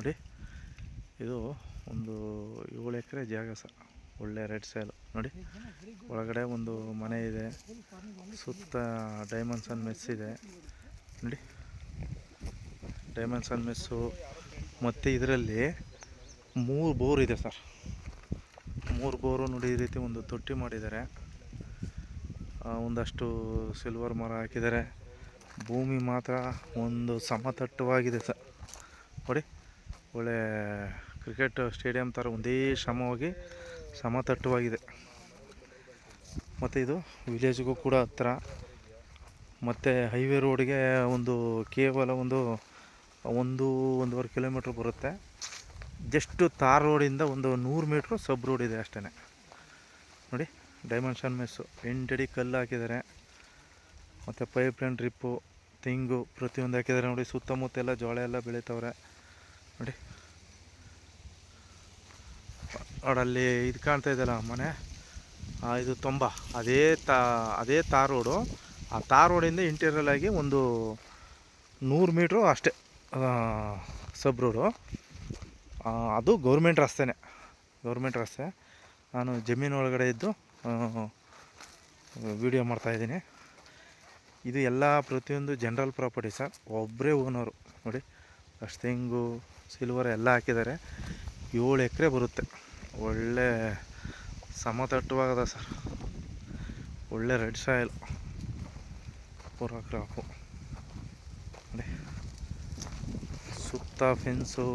ನೋಡಿ. ಇದು ಒಂದು 7 ಎಕರೆ ಜಾಗ ಸರ್. ಒಳ್ಳೆ ರೆಡ್ ಸಾಯಿಲ್ ನೋಡಿ. ಒಳಗಡೆ ಒಂದು ಮನೆ ಇದೆ, ಸುತ್ತ ಡೈಮೆನ್ಷನ್ ಮೆಸ್ ಇದೆ ನೋಡಿ. ಡೈಮೆನ್ಷನ್ ಮೆಸ್ಸು ಮತ್ತು ಇದರಲ್ಲಿ 3 ಬೋರ್ ಇದೆ ಸರ್. 3 ಬೋರು ನೋಡಿ. ಈ ರೀತಿ ಒಂದು ತೊಟ್ಟಿ ಮಾಡಿದ್ದಾರೆ, ಒಂದಷ್ಟು ಸಿಲ್ವರ್ ಮರ ಹಾಕಿದ್ದಾರೆ. ಭೂಮಿ ಮಾತ್ರ ಒಂದು ಸಮತಟ್ಟವಾಗಿದೆ ಸರ್ ನೋಡಿ. ಒಳ್ಳೆ ಕ್ರಿಕೆಟ್ ಸ್ಟೇಡಿಯಂ ಥರ ಒಂದೇ ಸಮತಟ್ಟವಾಗಿದೆ. ಮತ್ತು ಇದು ವಿಲೇಜ್ಗೂ ಕೂಡ ಹತ್ತಿರ, ಮತ್ತು ಹೈವೇ ರೋಡ್ಗೆ ಒಂದು ಕೇವಲ ಒಂದು 1-1.5 ಕಿಲೋಮೀಟ್ರ್ ಬರುತ್ತೆ. ಜಸ್ಟು ತಾರ್ ರೋಡಿಂದ ಒಂದು 100 ಮೀಟ್ರು ಸಬ್ ರೋಡ್ ಇದೆ ಅಷ್ಟೇ ನೋಡಿ. ಡೈಮೆನ್ಷನ್ ಮೆಸ್ಸು 8 ಅಡಿ ಕಲ್ಲು ಹಾಕಿದ್ದಾರೆ, ಮತ್ತು ಪೈಪ್ ಲೈನ್ ಡ್ರಿಪ್ಪು ತೆಂಗು ಪ್ರತಿಯೊಂದು ಹಾಕಿದ್ದಾರೆ ನೋಡಿ. ಸುತ್ತಮುತ್ತ ಎಲ್ಲ ಜೋಳ ಎಲ್ಲ ಬೆಳೀತವ್ರೆ ನೋಡಿ. ಅವರಲ್ಲಿ ಇದು ಕಾಣ್ತಾ ಇದೆಯಲ್ಲ ಮನೆ, ಇದು ತೊಂಬ, ಅದೇ ತಾರ್ ರೋಡು. ಆ ತಾರ್ ರೋಡಿಂದ ಇಂಟೀರಿಯಲ್ ಆಗಿ ಒಂದು 100 ಮೀಟ್ರು ಅಷ್ಟೇ ಸಬ್ ರೋಡು. ಅದು ಗೌರ್ಮೆಂಟ್ ರಸ್ತೆ. ನಾನು ಜಮೀನು ಒಳಗಡೆ ಇದ್ದು ವಿಡಿಯೋ ಮಾಡ್ತಾಯಿದ್ದೀನಿ. ಇದು ಎಲ್ಲ ಪ್ರತಿಯೊಂದು ಜನರಲ್ ಪ್ರಾಪರ್ಟಿ ಸರ್. ಒಬ್ಬರೇ ಓನರು ನೋಡಿ. ಅಷ್ಟು ತೆಂಗು ಸಿಲ್ವರ್ ಎಲ್ಲ ಹಾಕಿದ್ದಾರೆ. 7 ಎಕರೆ ಬರುತ್ತೆ. ಒಳ್ಳೆ ಸಮತಟ್ಟವಾಗದ ಸರ್. ಒಳ್ಳೆ ರೆಡ್ ಸಾಯಿಲ್ ಪೂರ ಕ್ರಾಪು ನೋಡಿ. ಸುತ್ತ ಫೆನ್ಸು,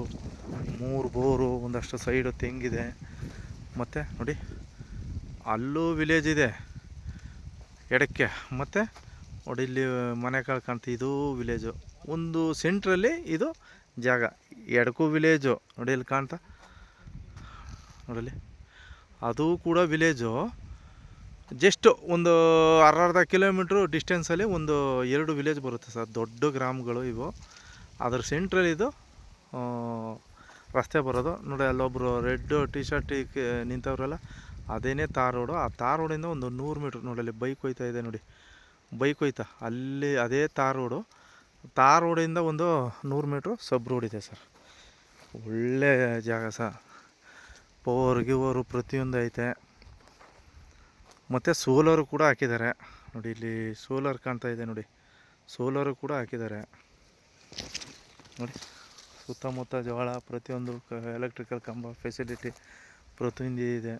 3 ಬೋರು, ಒಂದಷ್ಟು ಸೈಡು ತೆಂಗಿದೆ. ಮತ್ತು ನೋಡಿ ಅಲ್ಲೂ ವಿಲೇಜ್ ಇದೆ ಎಡಕ್ಕೆ. ಮತ್ತು ನೋಡಿ ಇಲ್ಲಿ ಮನೆಗಳು ಕಾಣ್ತೀವಿ, ಇದು ವಿಲೇಜು. ಒಂದು ಸೆಂಟ್ರಲ್ಲಿ ಇದು ಜಾಗ, ಎಡಕ್ಕೂ ವಿಲೇಜು ನೋಡಿ. ಇಲ್ಲಿ ಕಾಣ್ತಾ ನೋಡಲಿ, ಅದು ಕೂಡ ವಿಲೇಜು. ಜಸ್ಟ್ ಒಂದು ಅರ್ಧ ಕಿಲೋಮೀಟ್ರು ಡಿಸ್ಟೆನ್ಸಲ್ಲಿ ಒಂದು 2 ವಿಲೇಜ್ ಬರುತ್ತೆ ಸರ್. ದೊಡ್ಡ ಗ್ರಾಮಗಳು ಇವು. ಅದರ ಸೆಂಟ್ರಲ್ಲಿ ಇದು ರಸ್ತೆ ಬರೋದು ನೋಡಿ. ಅಲ್ಲೊಬ್ಬರು ರೆಡ್ ಟಿ ಶರ್ಟ್ ನಿಂತವ್ರಲ್ಲ, ಅದೇನೇ ತಾರ್ ರೋಡು. ಆ ತಾರ್ ರೋಡಿಂದ ಒಂದು 100 ಮೀಟ್ರ್ ನೋಡಿ. ಅಲ್ಲಿ ಬೈಕ್ ಹೋಯ್ತಾ ಇದೆ ನೋಡಿ, ಬೈಕ್ ಹೋಯ್ತಾ ಅಲ್ಲಿ, ಅದೇ ತಾರ್ ರೋಡು. ತಾರ್ ರೋಡಿಂದ ಒಂದು 100 ಮೀಟ್ರು ಸಬ್ ರೋಡ್ ಇದೆ ಸರ್. ಒಳ್ಳೆ ಜಾಗ ಸರ್. ಪವರ್ ಪ್ರತಿಯೊಂದು ಐತೆ. ಮತ್ತು ಸೋಲರು ಕೂಡ ಹಾಕಿದ್ದಾರೆ ನೋಡಿ. ಇಲ್ಲಿ ಸೋಲಾರ್ ಕಾಣ್ತಾ ಇದೆ ನೋಡಿ, ಸೋಲರು ಕೂಡ ಹಾಕಿದ್ದಾರೆ ನೋಡಿ. ಸುತ್ತಮುತ್ತ ಜೋಳ, ಪ್ರತಿಯೊಂದು ಎಲೆಕ್ಟ್ರಿಕಲ್ ಕಂಬ ಫೆಸಿಲಿಟಿ ಪ್ರತಿಯೊಂದು ಇದೆ.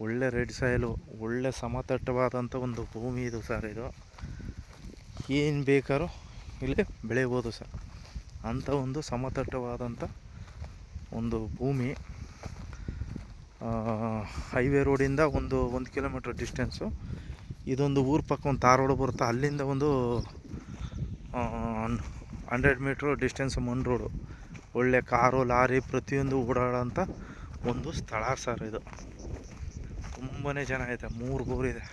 ಒಳ್ಳೆ ರೆಡ್ ಸಾಯಿಲು, ಒಳ್ಳೆ ಸಮತಟ್ಟವಾದಂಥ ಒಂದು ಭೂಮಿ ಇದು ಸರ್. ಇದು ಏನು ಬೇಕಾದ್ರೂ ಇಲ್ಲಿ ಬೆಳೆಯಬೋದು ಸರ್. ಅಂಥ ಒಂದು ಸಮತಟ್ಟವಾದಂಥ ಒಂದು ಭೂಮಿ. ಹೈವೇ ರೋಡಿಂದ ಒಂದು 1 ಕಿಲೋಮೀಟ್ರ್ ಡಿಸ್ಟೆನ್ಸು. ಇದೊಂದು ಊರ ಪಕ್ಕ ಒಂದು ತಾರ್ ರೋಡು ಬರುತ್ತೆ, ಅಲ್ಲಿಂದ ಒಂದು 100 ಮೀಟ್ರು ಡಿಸ್ಟೆನ್ಸ್ ಮಣ್ ರೋಡು. ಒಳ್ಳೆ ಕಾರು, ಲಾರಿ ಪ್ರತಿಯೊಂದು ಓಡಾಡೋಂಥ ಒಂದು ಸ್ಥಳ ಸರ್ ಇದು. ತುಂಬಾ ಚೆನ್ನಾಗೈತೆ. 3 ಬೋರ್ ಇದೆ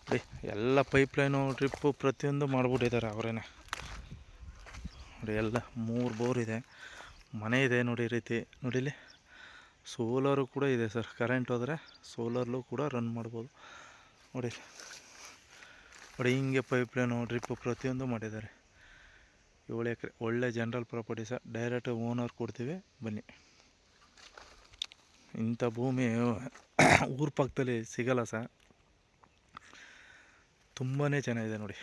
ನೋಡಿ. ಎಲ್ಲ ಪೈಪ್ಲೈನು ಡ್ರಿಪ್ಪು ಪ್ರತಿಯೊಂದು ಮಾಡಿಬಿಟ್ಟಿದ್ದಾರೆ ಅವರೇ ನೋಡಿ. ಎಲ್ಲ 3 ಬೋರ್ ಇದೆ. ಮನೆ ಇದೆ ನೋಡಿ. ಈ ರೀತಿ ನೋಡಿಲಿ. ಸೋಲರು ಕೂಡ ಇದೆ ಸರ್. ಕರೆಂಟ್ ಹೋದರೆ ಸೋಲರ್ಲು ಕೂಡ ರನ್ ಮಾಡ್ಬೋದು ನೋಡಿ. ನೋಡಿ ಹಿಂಗೆ ಪೈಪ್ಲೈನು ಡ್ರಿಪ್ಪು ಪ್ರತಿಯೊಂದು ಮಾಡಿದ್ದಾರೆ. 7 ಎಕರೆ ಒಳ್ಳೆ general property sir. Direct owner ಕೊಡ್ತೀವಿ, ಬನ್ನಿ. ಇಂಥ ಭೂಮಿ ಊರ ಪಕ್ಕದಲ್ಲಿ ಸಿಗಲ್ಲ ಸರ್. ತುಂಬಾ ಚೆನ್ನಾಗಿದೆ ನೋಡಿ.